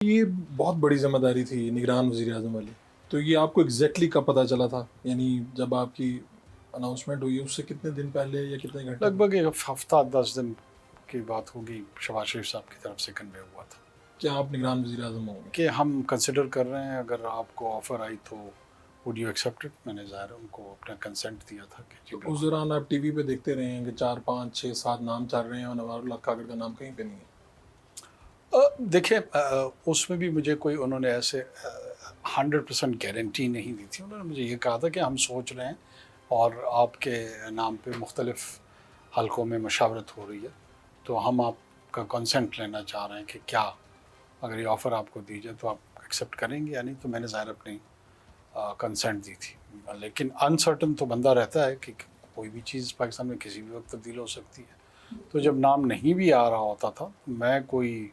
یہ بہت بڑی ذمہ داری تھی نگران وزیر اعظم والی، تو یہ آپ کو ایگزیکٹلی کب پتہ چلا تھا؟ یعنی جب آپ کی اناؤنسمنٹ ہوئی اس سے کتنے دن پہلے یا کتنے گھنٹے لگ بھگ ایک ہفتہ 10 دن کی بات ہوگی، شہباز شریف صاحب کی طرف سے کنوے ہوا تھا کیا آپ نگران وزیر اعظم ہوں گے؟ کہ ہم کنسیڈر کر رہے ہیں، اگر آپ کو آفر آئی تو وڈ یو ایکسیپٹ اٹ. میں نے ظاہر ان کو اپنا کنسنٹ دیا تھا کہ جی تو اس بالکل. دوران آپ ٹی وی پہ دیکھتے رہے ہیں کہ 4 5 6 7 نام چل رہے ہیں اور انوار اللہ کاکڑ کا نام کہیں پہ نہیں ہے۔ دیکھیں اس میں بھی مجھے کوئی انہوں نے ایسے 100% گارنٹی نہیں دی تھی. انہوں نے مجھے یہ کہا تھا کہ ہم سوچ رہے ہیں اور آپ کے نام پہ مختلف حلقوں میں مشاورت ہو رہی ہے، تو ہم آپ کا کنسنٹ لینا چاہ رہے ہیں کہ کیا اگر یہ آفر آپ کو دی جائے تو آپ ایکسیپٹ کریں گے یا نہیں. تو میں نے ظاہر اپنی کنسنٹ دی تھی، لیکن انسرٹن تو بندہ رہتا ہے کہ کوئی بھی چیز پاکستان میں کسی بھی وقت تبدیل ہو سکتی ہے. تو جب نام نہیں بھی آ رہا ہوتا تھا، میں کوئی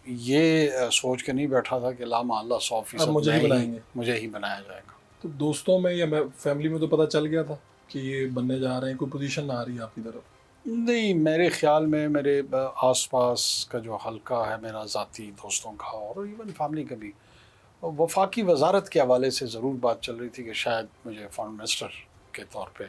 یہ سوچ کے نہیں بیٹھا تھا کہ لا اللہ 100% مجھے ہی بنائیں گے، مجھے ہی بنایا جائے گا. تو دوستوں میں یا فیملی میں تو پتہ چل گیا تھا کہ یہ بننے جا رہے ہیں، کوئی پوزیشن نہ آ رہی ہے آپ کی طرف؟ نہیں، میرے خیال میں میرے آس پاس کا جو حلقہ ہے میرا ذاتی دوستوں کا اور ایون فیملی کا بھی، وفاقی وزارت کے حوالے سے ضرور بات چل رہی تھی کہ شاید مجھے فارن منسٹر کے طور پہ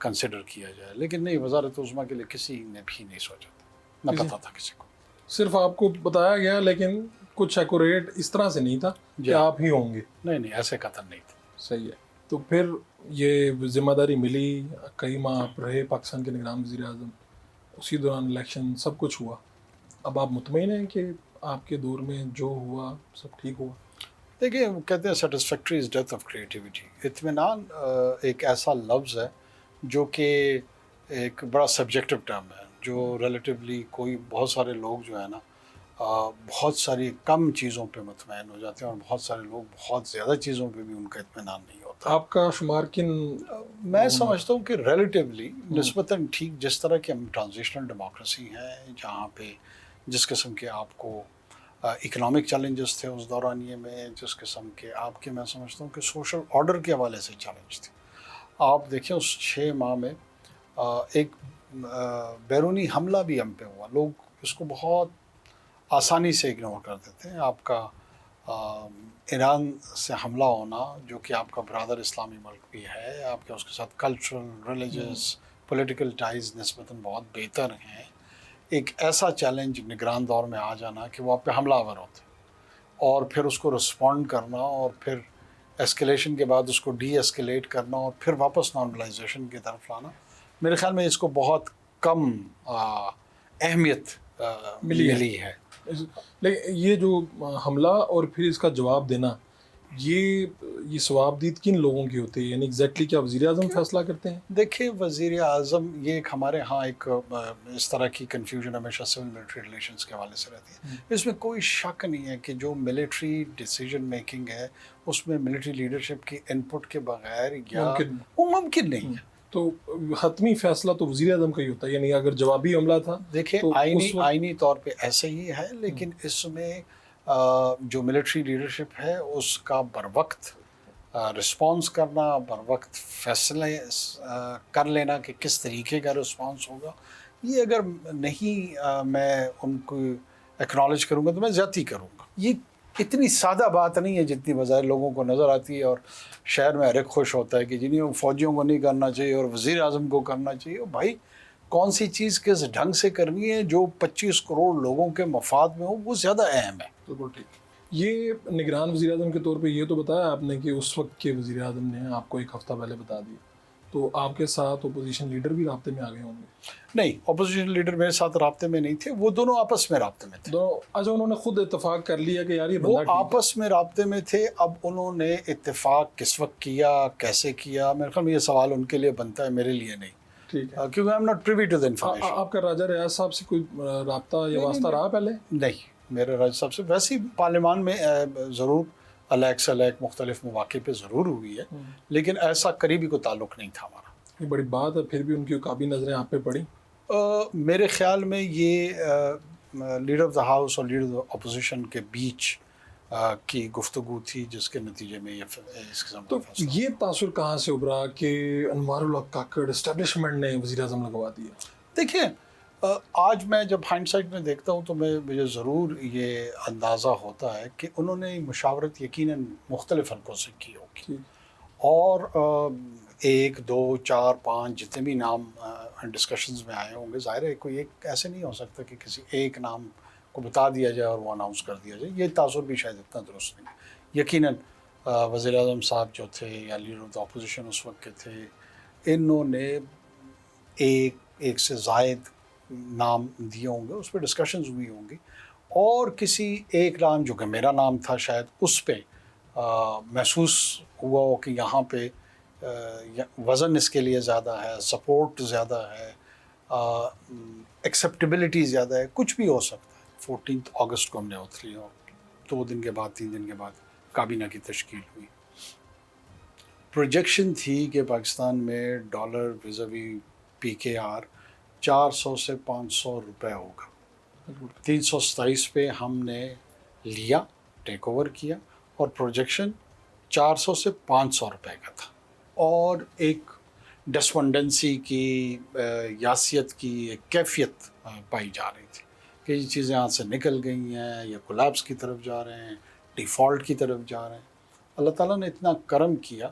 کنسیڈر کیا جائے، لیکن نہیں، وزارت عظمیٰ کے لیے کسی نے بھی نہیں سوچا تھا، نہ پتہ تھا کسی کو. صرف آپ کو بتایا گیا لیکن کچھ ایکوریٹ اس طرح سے نہیں تھا کہ آپ ہی ہوں گے؟ نہیں، ایسے قطن نہیں تھا. صحیح ہے. تو پھر یہ ذمہ داری ملی، کئی ماہ آپ رہے پاکستان کے نگران وزیر اعظم، اسی دوران الیکشن سب کچھ ہوا. اب آپ مطمئن ہیں کہ آپ کے دور میں جو ہوا سب ٹھیک ہوا؟ دیکھیے، کہتے ہیں satisfactory is death of creativity. اطمینان ایک ایسا لفظ ہے جو کہ ایک بڑا سبجیکٹو ٹرم ہے، جو ریلیٹیولی کوئی بہت سارے لوگ جو ہے نا بہت ساری کم چیزوں پہ مطمئن ہو جاتے ہیں، اور بہت سارے لوگ بہت زیادہ چیزوں پہ بھی ان کا اطمینان نہیں ہوتا. آپ کا شمار کن؟ میں سمجھتا ہوں کہ ریلیٹیولی نسبتاً ٹھیک، جس طرح کی ہم ٹرانزیشنل ڈیموکریسی ہیں، جہاں پہ جس قسم کے آپ کو اکنامک چیلنجز تھے اس دورانیے میں، جس قسم کے آپ کے، میں سمجھتا ہوں کہ سوشل آرڈر کے حوالے سے چیلنج تھے. آپ دیکھیں اس 6 ماہ میں ایک بیرونی حملہ بھی ہم پہ ہوا، لوگ اس کو بہت آسانی سے اگنور کر دیتے ہیں. آپ کا ایران سے حملہ ہونا، جو کہ آپ کا برادر اسلامی ملک بھی ہے، آپ کے اس کے ساتھ کلچرل، ریلیجس، پولیٹیکل ٹائز نسبتاً بہت بہتر ہیں. ایک ایسا چیلنج نگران دور میں آ جانا کہ وہ آپ پہ حملہ آور ہوتے اور پھر اس کو رسپونڈ کرنا، اور پھر ایسکیلیشن کے بعد اس کو ڈی ایسکیلیٹ کرنا، اور پھر واپس نارملائزیشن کی طرف لانا، میرے خیال میں اس کو بہت کم اہمیت ملی ہے. لیکن یہ جو حملہ اور پھر اس کا جواب دینا، یہ ثوابدید کن لوگوں کی ہوتی ہے؟ یعنی ایگزیکٹلی کیا وزیر اعظم فیصلہ کرتے ہیں؟ دیکھیں، وزیر اعظم یہ ایک ہمارے ہاں ایک اس طرح کی کنفیوژن ہمیشہ سول ملٹری ریلیشنز کے حوالے سے رہتی ہے. اس میں کوئی شک نہیں ہے کہ جو ملٹری ڈیسیجن میکنگ ہے اس میں ملٹری لیڈرشپ کی انپٹ کے بغیر وہ ممکن نہیں ہے. تو حتمی فیصلہ تو وزیر اعظم کا ہی ہوتا ہے، یعنی اگر جوابی حملہ تھا. دیکھیں، آئینی طور پہ ایسے ہی ہے، لیکن اس میں جو ملٹری لیڈرشپ ہے اس کا بر وقت رسپانس کرنا، بر وقت فیصلے کر لینا کہ کس طریقے کا رسپانس ہوگا، یہ اگر نہیں میں ان کو ایکنالج کروں گا تو میں زیادتی کروں گا. یہ اتنی سادہ بات نہیں ہے جتنی بظاہر لوگوں کو نظر آتی ہے، اور شہر میں ہر ایک خوش ہوتا ہے کہ جنہیں فوجیوں کو نہیں کرنا چاہیے اور وزیر اعظم کو کرنا چاہیے. بھائی، کون سی چیز کس ڈھنگ سے کرنی ہے جو 25 کروڑ لوگوں کے مفاد میں ہو، وہ زیادہ اہم ہے. بالکل ٹھیک. یہ نگران وزیر اعظم کے طور پہ یہ تو بتایا آپ نے کہ اس وقت کے وزیر اعظم نے آپ کو ایک ہفتہ پہلے بتا دیا، تو آپ کے ساتھ اپوزیشن لیڈر بھی رابطے میں آ گئے ہوں گے؟ نہیں، اپوزیشن لیڈر میرے ساتھ رابطے میں نہیں تھے، وہ دونوں آپس میں رابطے میں تھے. اچھا، انہوں نے خود اتفاق کر لیا کہ یار یہ وہ بندہ آپس میں رابطے میں تھے. اب انہوں نے اتفاق کس وقت کیا، کیسے کیا، میرے خیال میں یہ سوال ان کے لیے بنتا ہے، میرے لیے نہیں. ٹھیک ہے. کیونکہ I am not privy to the information. آپ کا راجہ ریاض صاحب سے کوئی رابطہ یا واسطہ رہا پہلے؟ نہیں، میرے راجہ صاحب سے ویسے ہی پارلیمان میں ضرور الیک سے الیک مختلف مواقع پہ ضرور ہوئی ہے، لیکن ایسا قریبی کوئی تعلق نہیں تھا ہمارا. یہ بڑی بات ہے. پھر بھی ان کی کابی نظریں آپ پہ پڑی؟ میرے خیال میں یہ لیڈر آف دا ہاؤس اور لیڈر آف دا اپوزیشن کے بیچ کی گفتگو تھی، جس کے نتیجے میں اس قسم کا فیصلہ. یہ تاثر کہاں سے ابھرا کہ انوار اللہ کاکڑ اسٹیبلشمنٹ نے وزیر اعظم لگوا دیا؟ دیکھیں، آج میں جب ہائنڈ سائٹ میں دیکھتا ہوں تو مجھے ضرور یہ اندازہ ہوتا ہے کہ انہوں نے مشاورت یقیناً مختلف حلقوں سے کی ہوگی، اور 1 2 4 5 جتنے بھی نام ڈسکشنز میں آئے ہوں گے، ظاہر ہے کوئی ایک ایسے نہیں ہو سکتا کہ کسی ایک نام کو بتا دیا جائے اور وہ اناؤنس کر دیا جائے، یہ تاثر بھی شاید اتنا درست نہیں۔ یقیناً وزیر اعظم صاحب جو تھے یا لیڈر آف دا اپوزیشن اس وقت کے تھے، انہوں نے ایک سے زائد نام دیے ہوں گے، اس پہ ڈسکشنز ہوئی ہوں گی، اور کسی ایک نام جو کہ میرا نام تھا شاید اس پہ محسوس ہوا ہو کہ یہاں پہ وزن اس کے لیے زیادہ ہے، سپورٹ زیادہ ہے، ایکسیپٹیبلٹی زیادہ ہے، کچھ بھی ہو سکتا ہے۔ 14 اگست کو ہم نے ہوت لی، اور 2 دن کے بعد 3 دن کے بعد کابینہ کی تشکیل ہوئی۔ پروجیکشن تھی کہ پاکستان میں ڈالر ویزاوی PKR 400 سے 500 روپے ہوگا۔ 327 پہ ہم نے لیا، ٹیک اوور کیا، اور پروجیکشن 400 سے 500 روپے کا تھا، اور ایک ڈسپنڈنسی کی یاسیت کی ایک کیفیت پائی جا رہی تھی کہ یہ چیزیں ہاتھ سے نکل گئی ہیں، یا کولیپس کی طرف جا رہے ہیں، ڈیفالٹ کی طرف جا رہے ہیں۔ اللہ تعالیٰ نے اتنا کرم کیا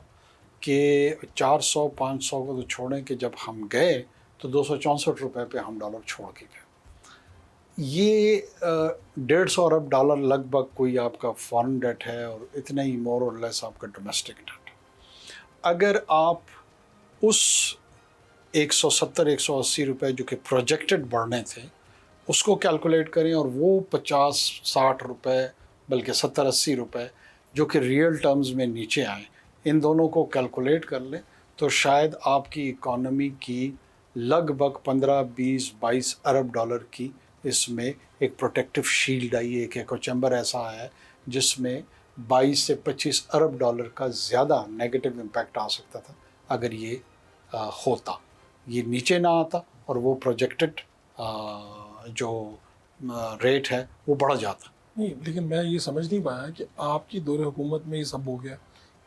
کہ 400 500 کو تو چھوڑیں کہ جب ہم گئے تو 264 روپے پہ ہم ڈالر چھوڑ کے گئے۔ یہ 150 ارب ڈالر لگ بھگ کوئی آپ کا فارن ڈیٹ ہے، اور اتنا ہی مور اور لیس آپ کا ڈومیسٹک ڈیٹ ہے۔ اگر آپ اس 170 180 روپے جو کہ پروجیکٹڈ بڑھنے تھے اس کو کیلکولیٹ کریں، اور وہ 50 60 روپے بلکہ 70 80 روپے جو کہ ریئل ٹرمز میں نیچے آئیں، ان دونوں کو کیلکولیٹ کر لیں تو شاید آپ کی اکانومی کی لگ بھگ 15 20 22 ارب ڈالر کی اس میں ایک پروٹیکٹیو شیلڈ آئی ہے، ایک ایکو چیمبر ایسا ہے جس میں 22 سے 25 ارب ڈالر کا زیادہ نیگیٹو امپیکٹ آ سکتا تھا اگر یہ ہوتا، یہ نیچے نہ آتا اور وہ پروجیکٹڈ جو ریٹ ہے وہ بڑھ جاتا۔ نہیں، لیکن میں یہ سمجھ نہیں پایا کہ آپ کی دور حکومت میں یہ سب ہو گیا،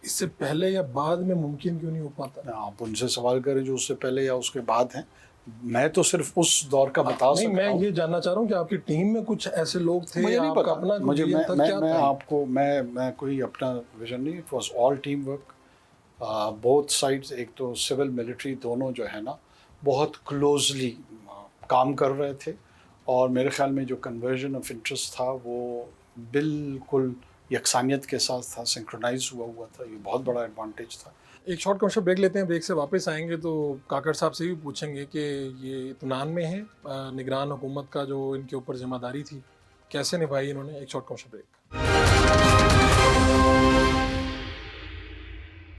اس سے پہلے یا بعد میں ممکن کیوں نہیں ہو پاتا؟ آپ ان سے سوال کریں جو اس سے پہلے یا اس کے بعد ہیں، میں تو صرف اس دور کا بتا نہیں، سکتا میں ہوں۔ یہ جاننا چاہ رہا ہوں کہ آپ کی ٹیم میں کچھ ایسے لوگ تھے، مجھے نہیں آپ کا پتا، اپنا مجھے ویژن تھا، کیا میں تھا؟ آپ کو میں کوئی اپنا ویژن نہیں، it was all team work, both sides, ایک تو سول ملٹری دونوں جو ہے نا بہت کلوزلی کام کر رہے تھے، اور میرے خیال میں جو کنورژن آف انٹرسٹ تھا وہ بالکل یکسانیت کے ساتھ تھا، سنکرونائز ہوا تھا، یہ بہت بڑا ایڈوانٹیج تھا۔ ایک شارٹ کمرشل بریک لیتے ہیں، بریک سے واپس آئیں گے تو کاکڑ صاحب سے بھی پوچھیں گے کہ یہ اطمینان میں ہے نگران حکومت کا جو ان کے اوپر ذمہ داری تھی کیسے نبھائی انہوں نے۔ ایک شارٹ کمرشل بریک۔